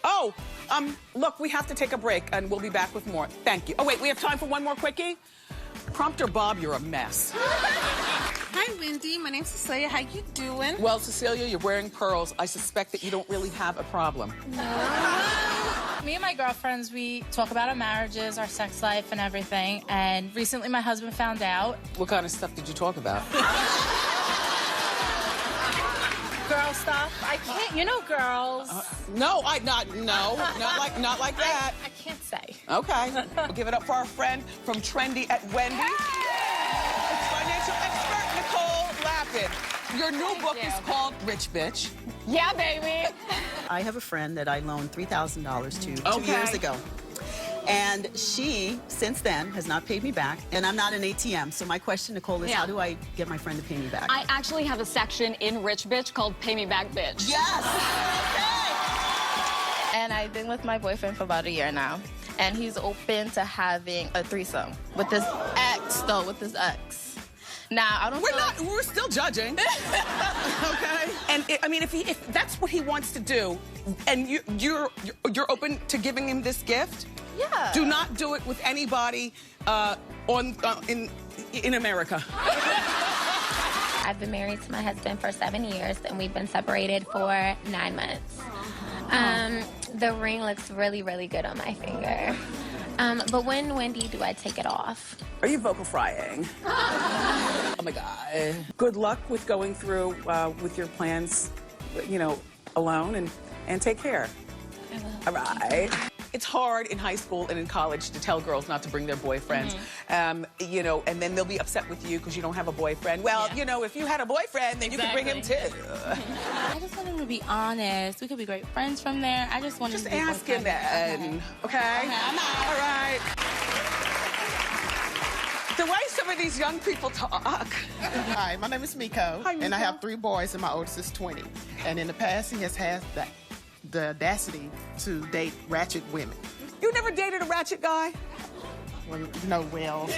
Oh, look, we have to take a break, and we'll be back with more. Thank you. Oh, wait, we have time for one more quickie? Prompter Bob, you're a mess. Hi, Wendy. My name's Cecilia. How you doing? Well, Cecilia, you're wearing pearls. I suspect that you don't really have a problem. Me and my girlfriends, we talk about our marriages, our sex life, and everything. And recently, my husband found out. What kind of stuff did you talk about? Girl stuff. I can't, you know, girls. Not like that. I can't say. Okay. We'll give it up for our friend from Trendy at Wendy. It's financial expert Nicole Lappin. Your new book is called Rich Bitch. Yeah, baby. I have a friend that I loaned $3,000 to 2 Okay. years ago. And she, since then, has not paid me back. And I'm not an ATM. So my question, Nicole, is how do I get my friend to pay me back? I actually have a section in Rich Bitch called Pay Me Back Bitch. Yes! And I've been with my boyfriend for about a year now. And he's open to having a threesome with his ex, though, with his ex. Now, I don't We're still judging. Okay? And if that's what he wants to do, and you're open to giving him this gift, Yeah. do not do it with anybody in America. I've been married to my husband for 7 years, and we've been separated for 9 months. The ring looks really, really good on my finger. But when, Wendy, do I take it off? Are you vocal frying? Oh, my God. Good luck with going through with your plans, you know, alone, and take care. I will. All right. It's hard in high school and in college to tell girls not to bring their boyfriends, you know, and then they'll be upset with you because you don't have a boyfriend. Well, you know, if you had a boyfriend, then you could bring him too. I just want him to be honest. We could be great friends from there. I just want him to be Ask him then, okay? All right. The way some of these young people talk. Hi, my name is Miko. Hi, Miko. And I have 3 boys, and my oldest is 20. And in the past, he has had the audacity to date ratchet women. You never dated a ratchet guy? Well, no, well. Okay.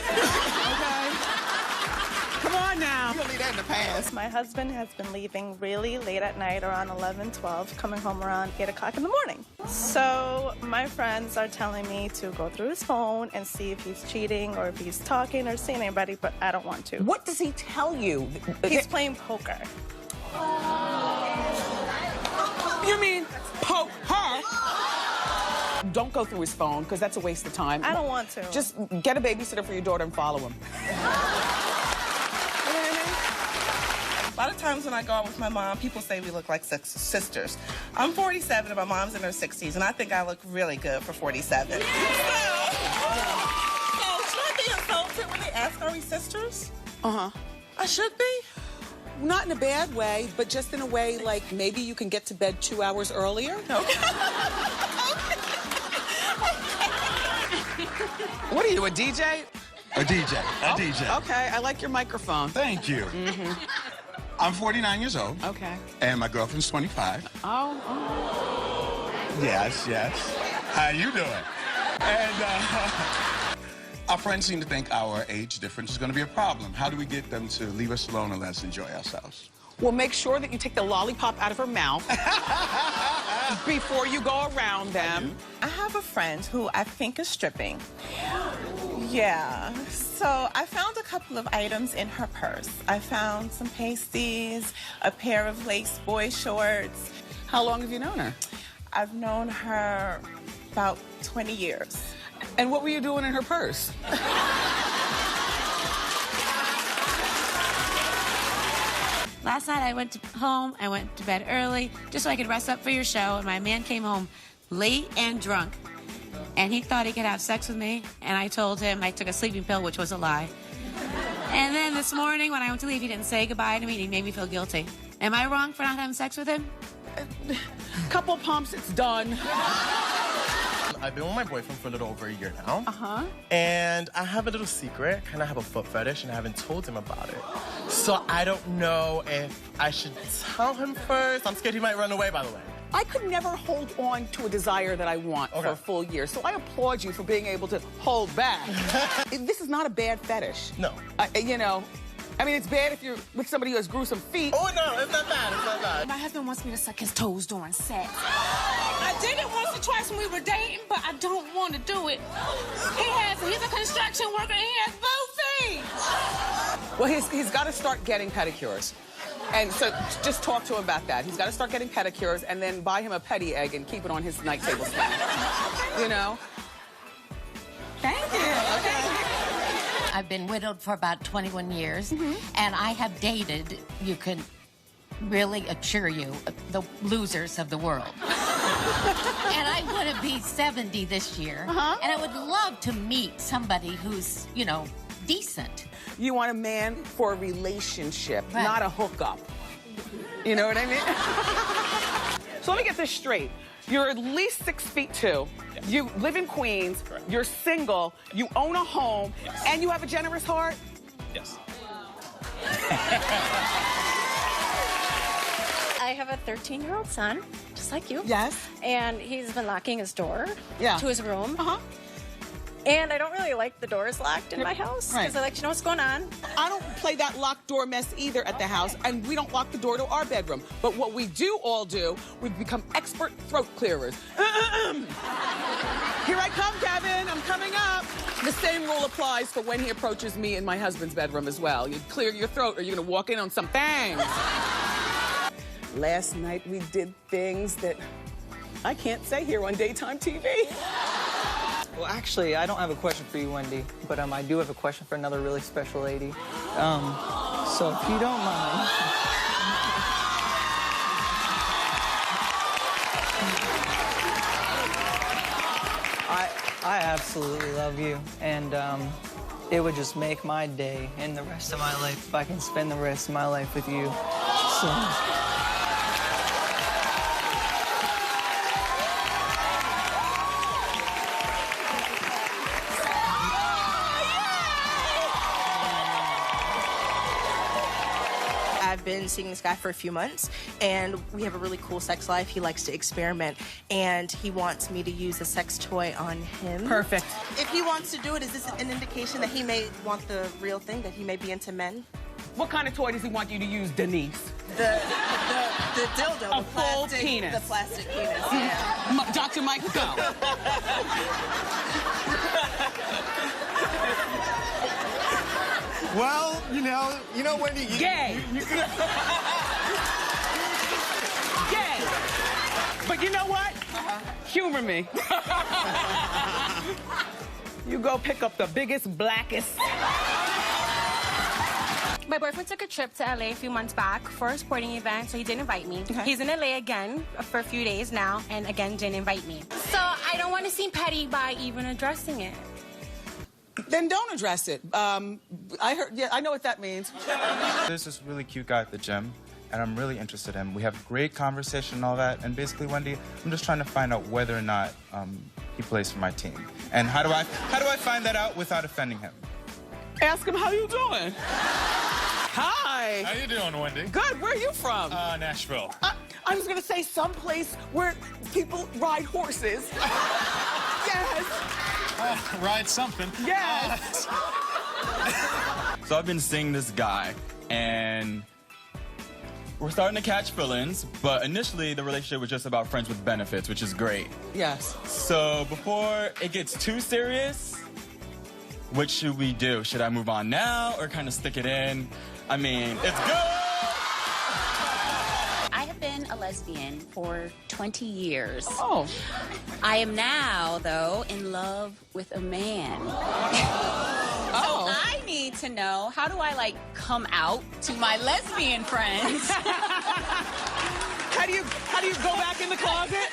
Come on now. You'll leave that in the past. My husband has been leaving really late at night, around 11, 12, coming home around 8 o'clock in the morning. So my friends are telling me to go through his phone and see if he's cheating or if he's talking or seeing anybody, but I don't want to. What does he tell you? He's playing poker. You mean poke her? Don't go through his phone, because that's a waste of time. I don't want to. Just get a babysitter for your daughter and follow him. A lot of times when I go out with my mom, people say we look like sisters. I'm 47 and my mom's in her 60s, and I think I look really good for 47. So, should I be insulted when they ask, are we sisters? Uh-huh. I should be. Not in a bad way, but just in a way like maybe you can get to bed 2 hours earlier. Okay. What are you, a DJ? A DJ. A DJ. Okay, I like your microphone. Thank you. I'm 49 years old. Okay. And my girlfriend's 25. Oh. Yes, yes. How you doing? And our friends seem to think our age difference is going to be a problem. How do we get them to leave us alone and let us enjoy ourselves? Well, make sure that you take the lollipop out of her mouth before you go around them. I have a friend who I think is stripping. Yeah, so I found a couple of items in her purse. I found some pasties, a pair of lace boy shorts. How long have you known her? I've known her about 20 years. And what were you doing in her purse? Last night I went home, I went to bed early, just so I could rest up for your show, and my man came home late and drunk. And he thought he could have sex with me, and I told him I took a sleeping pill, which was a lie. And then this morning, when I went to leave, he didn't say goodbye to me, and he made me feel guilty. Am I wrong for not having sex with him? Couple pumps, it's done. I've been with my boyfriend for a little over a year now. Uh-huh. And I have a little secret. I kind of have a foot fetish, and I haven't told him about it. So I don't know if I should tell him first. I'm scared he might run away, by the way. I could never hold on to a desire that I want for a full year, so I applaud you for being able to hold back. This is not a bad fetish. No. You know, I mean, it's bad if you're with somebody who has gruesome feet. Oh, no, it's not bad, it's not bad. My husband wants me to suck his toes during sex. I didn't want to nice when we were dating, but I don't want to do it. He's a construction worker and he has boob feet. Well, he's got to start getting pedicures. And so just talk to him about that. He's got to start getting pedicures and then buy him a petty egg and keep it on his night table stand. You know? Thank you. Okay. I've been widowed for about 21 years, and I have dated, you can really assure you, the losers of the world. And I want to be 70 this year, and I would love to meet somebody who's, you know, decent. You want a man for a relationship, not a hookup. You know what I mean? So let me get this straight. You're at least 6'2". Yes. You live in Queens. Correct. You're single. You own a home. Yes. And you have a generous heart? Yes. I have a 13-year-old son, just like you. Yes. And he's been locking his door to his room. And I don't really like the doors locked in my house because I like to know what's going on. I don't play that locked door mess either at the house, and we don't lock the door to our bedroom. But what we do all do, we've become expert throat clearers. Here I come, Kevin. I'm coming up. The same rule applies for when he approaches me in my husband's bedroom as well. You clear your throat or you're going to walk in on some things. Last night we did things that I can't say here on daytime TV. Well, actually, I don't have a question for you, Wendy, but I do have a question for another really special lady. So if you don't mind... I absolutely love you, and it would just make my day and the rest of my life if I can spend the rest of my life with you. So... I've been seeing this guy for a few months, and we have a really cool sex life. He likes to experiment, and he wants me to use a sex toy on him. Perfect. If he wants to do it, is this an indication that he may want the real thing, that he may be into men? What kind of toy does he want you to use, Denise? The dildo, a full penis. The plastic penis, yeah. Dr. Mike, go. Well, you know, Wendy, Gay. You could... Gay. But you know what? Humor me. You go pick up the biggest, blackest. My boyfriend took a trip to LA a few months back for a sporting event, so he didn't invite me. He's in LA again for a few days now, and again didn't invite me. So I don't want to seem petty by even addressing it. Then don't address it. I know what that means. There's this really cute guy at the gym, and I'm really interested in him. We have great conversation and all that, and basically, Wendy, I'm just trying to find out whether or not he plays for my team. And how do I find that out without offending him? Ask him how you doing. Hi. How you doing, Wendy? Good. Where are you from? Nashville. I was gonna say someplace where people ride horses. Yes. Ride something. Yes. So I've been seeing this guy, and we're starting to catch feelings, but initially the relationship was just about friends with benefits, which is great. Yes. So before it gets too serious, what should we do? Should I move on now or kind of stick it in? I mean, it's good. I have been a lesbian for 20 years. Oh. I am now, though, in love with a man. So I need to know, how do I, like, come out to my lesbian friends? How do you go back in the closet?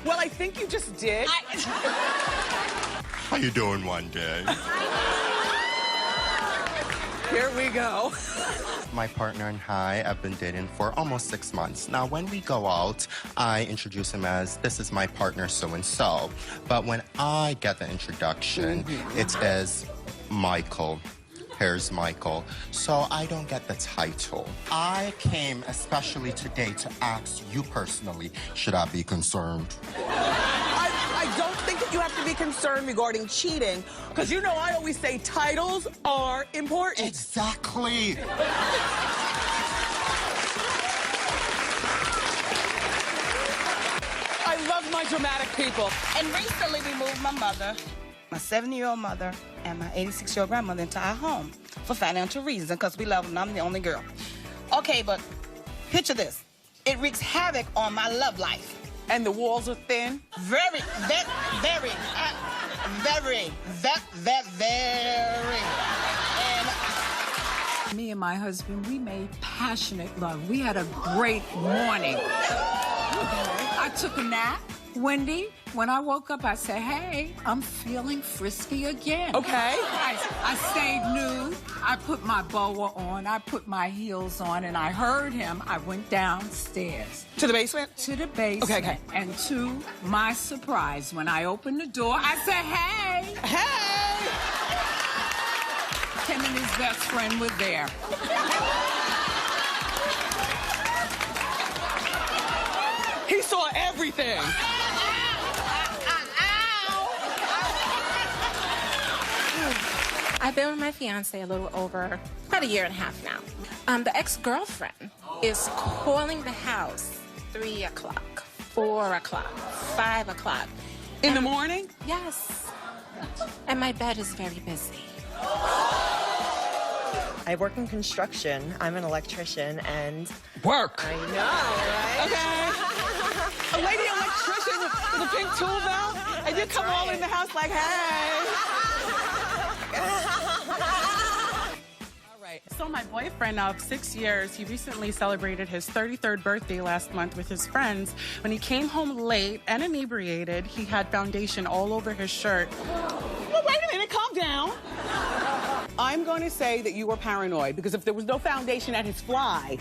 Well, I think you just did. How you doing one day? Here we go. My partner and I have been dating for almost 6 months. Now, when we go out, I introduce him as, this is my partner so-and-so. But when I get the introduction, it is Michael. Here's Michael. So I don't get the title. I came especially today to ask you personally, should I be concerned? I don't think that you have to be concerned regarding cheating, because you know I always say titles are important. Exactly. very dramatic people. And recently we moved my mother, my 70-year-old mother, and my 86-year-old grandmother into our home for financial reasons because we love them and I'm the only girl. Okay, but picture this. It wreaks havoc on my love life. And the walls are thin? Very. Me and my husband, we made passionate love. We had a great morning. I took a nap. Wendy, when I woke up, I said, hey, I'm feeling frisky again. Okay. I stayed nude. I put my boa on. I put my heels on, and I heard him. I went downstairs. To the basement? To the basement. Okay. And to my surprise, when I opened the door, I said, hey. Hey! Him and his best friend were there. He saw everything. I've been with my fiance a little over about a year and a half now. The ex-girlfriend is calling the house 3 o'clock, 4 o'clock, 5 o'clock. In the morning? Yes. And my bed is very busy. I work in construction. I'm an electrician and... Work! I know, right? Okay. A lady electrician with a pink tool belt, and you come all in the house like, hey. So my boyfriend of 6 years, he recently celebrated his 33rd birthday last month with his friends. When he came home late and inebriated, he had foundation all over his shirt. Well, wait a minute, calm down. I'm going to say that you were paranoid because if there was no foundation at his fly,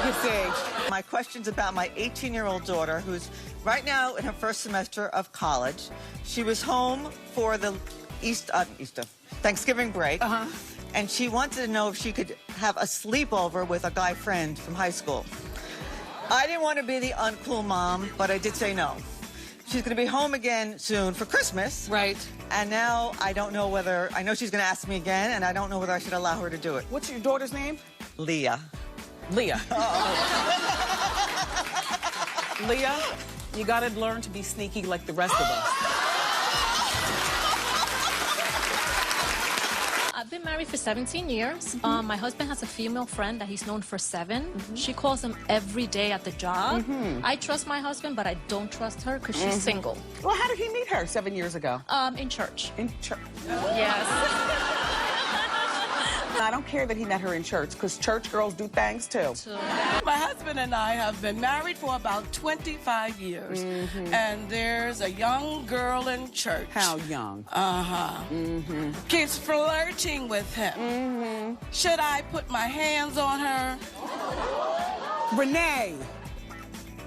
you see. My question's about my 18-year-old daughter who's right now in her first semester of college. She was home for the Thanksgiving break. And she wanted to know if she could have a sleepover with a guy friend from high school. I didn't want to be the uncool mom, but I did say no. She's going to be home again soon for Christmas. Right. And now I don't know whether, I know she's going to ask me again, and I don't know whether I should allow her to do it. What's your daughter's name? Leah. Leah. Leah, you got to learn to be sneaky like the rest of us. I've been married for 17 years. My husband has a female friend that he's known for 7. She calls him every day at the job. I trust my husband, but I don't trust her because she's single. Well, how did he meet her 7 years ago? In church. In church? Yes. I don't care that he met her in church because church girls do things too. My husband and I have been married for about 25 years. And there's a young girl in church. How young? Keeps flirting with him. Should I put my hands on her? Renee,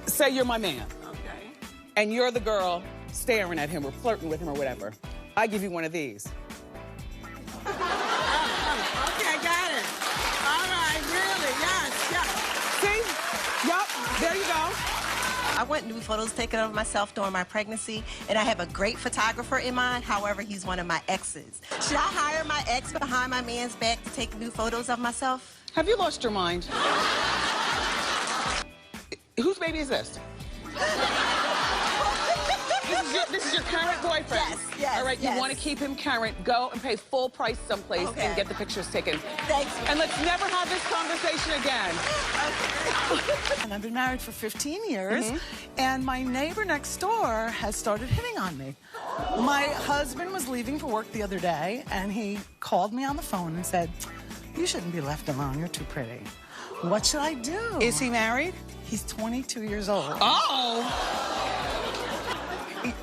say you're my man. Okay. And you're the girl staring at him or flirting with him or whatever. I give you one of these. There you go. I want new photos taken of myself during my pregnancy, and I have a great photographer in mind. However, he's one of my exes. Should I hire my ex behind my man's back to take new photos of myself? Have you lost your mind? Whose baby is this? This is your current boyfriend? Yes. All right, you want to keep him current, go and pay full price someplace and get the pictures taken. Thanks. And let's never have this conversation again. And I've been married for 15 years, and my neighbor next door has started hitting on me. My husband was leaving for work the other day, and he called me on the phone and said, you shouldn't be left alone, you're too pretty. What should I do? Is he married? He's 22 years old. Oh!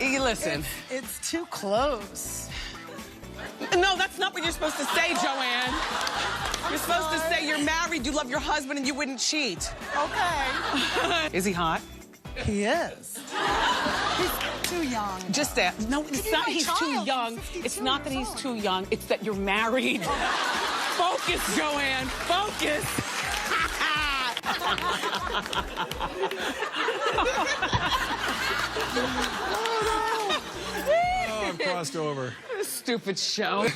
Listen. It's too close. No, that's not what you're supposed to say, Joanne. You're supposed to say you're married, you love your husband, and you wouldn't cheat. Okay. Is he hot? He is. He's too young. Just that. No, it's not he's too young. It's not that he's too young. It's that you're married. Focus, Joanne. Focus. Oh, I've crossed over. Stupid show.